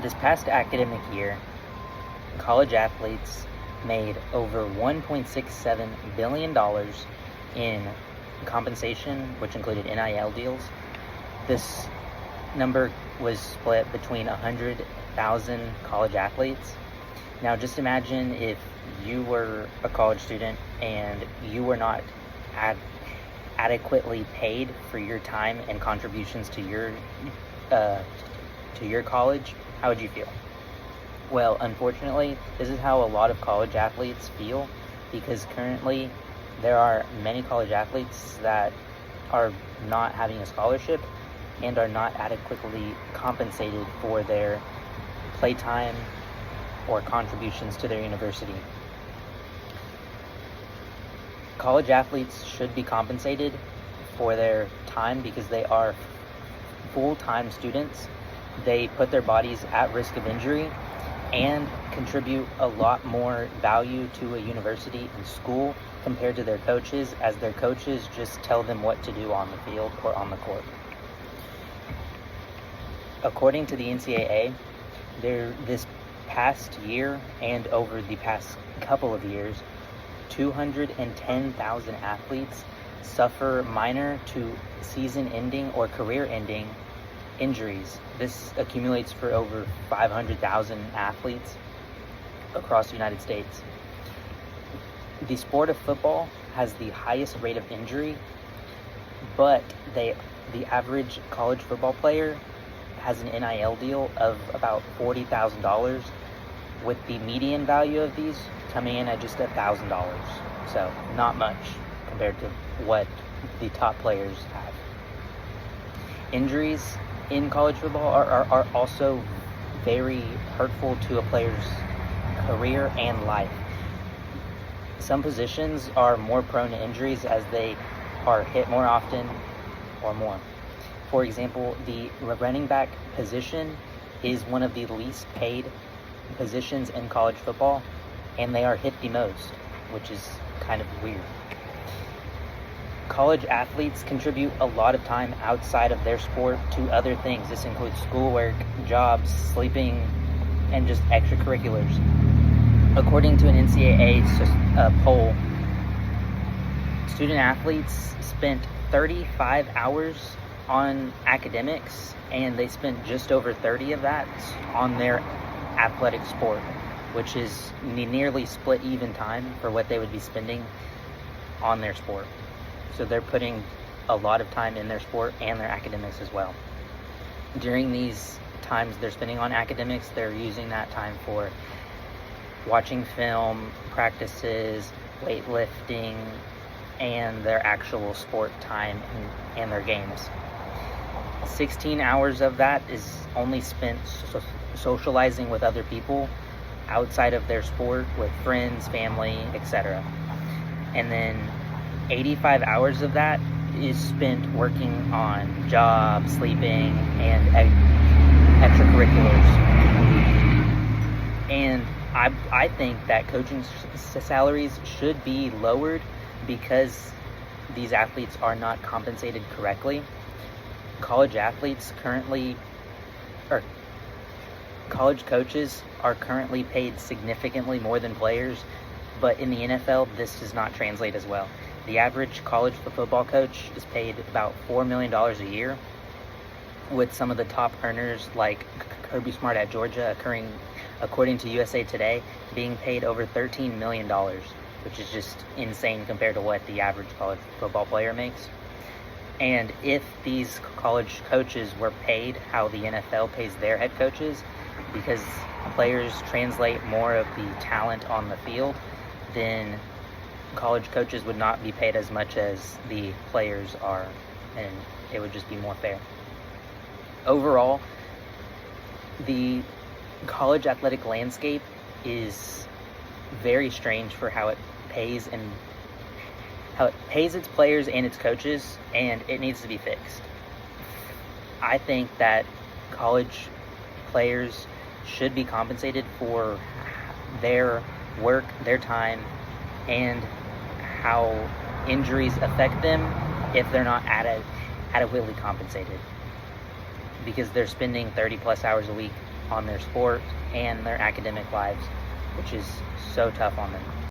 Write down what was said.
This past academic year, college athletes made over $1.67 billion in compensation, which included NIL deals. This number was split between 100,000 college athletes. Now, just imagine if you were a college student and you were not adequately paid for your time and contributions to your college. How would you feel? Well, unfortunately, this is how a lot of college athletes feel, because currently there are many college athletes that are not having a scholarship and are not adequately compensated for their playtime or contributions to their university. College athletes should be compensated for their time because they are full-time students. They put their bodies at risk of injury and contribute a lot more value to a university and school compared to their coaches, as their coaches just tell them what to do on the field or on the court. According to the NCAA, this past year and over the past couple of years, 210,000 athletes suffer minor to season-ending or career-ending injuries. This accumulates for over 500,000 athletes across the United States. The sport of football has the highest rate of injury, but the average college football player has an NIL deal of about $40,000, with the median value of these coming in at just $1,000. So not much compared to what the top players have. Injuries in college football are also very hurtful to a player's career and life. Some positions are more prone to injuries as they are hit more often or more. For example, the running back position is one of the least paid positions in college football, and they are hit the most, which is kind of weird. College athletes contribute a lot of time outside of their sport to other things. This includes schoolwork, jobs, sleeping, and just extracurriculars. According to an NCAA poll, student athletes spent 35 hours on academics, and they spent just over 30 of that on their athletic sport, which is nearly split even time for what they would be spending on their sport. So they're putting a lot of time in their sport and their academics as well. During these times they're spending on academics, they're using that time for watching film, practices, weightlifting, and their actual sport time and their games. 16 hours of that is only spent socializing with other people outside of their sport, with friends, family, etc. And then 85 hours of that is spent working on jobs, sleeping, and extracurriculars. And I think that coaching salaries should be lowered because these athletes are not compensated correctly. College coaches are currently paid significantly more than players, but in the NFL, this does not translate as well. The average college football coach is paid about $4 million a year, with some of the top earners like Kirby Smart at Georgia according to USA Today, being paid over $13 million, which is just insane compared to what the average college football player makes. And if these college coaches were paid how the NFL pays their head coaches, because players translate more of the talent on the field, then college coaches would not be paid as much as the players are, and it would just be more fair. Overall, the college athletic landscape is very strange for how it pays its players and its coaches, and it needs to be fixed. I think that college players should be compensated for their work, their time, and how injuries affect them if they're not adequately compensated, because they're spending 30 plus hours a week on their sport and their academic lives, which is so tough on them.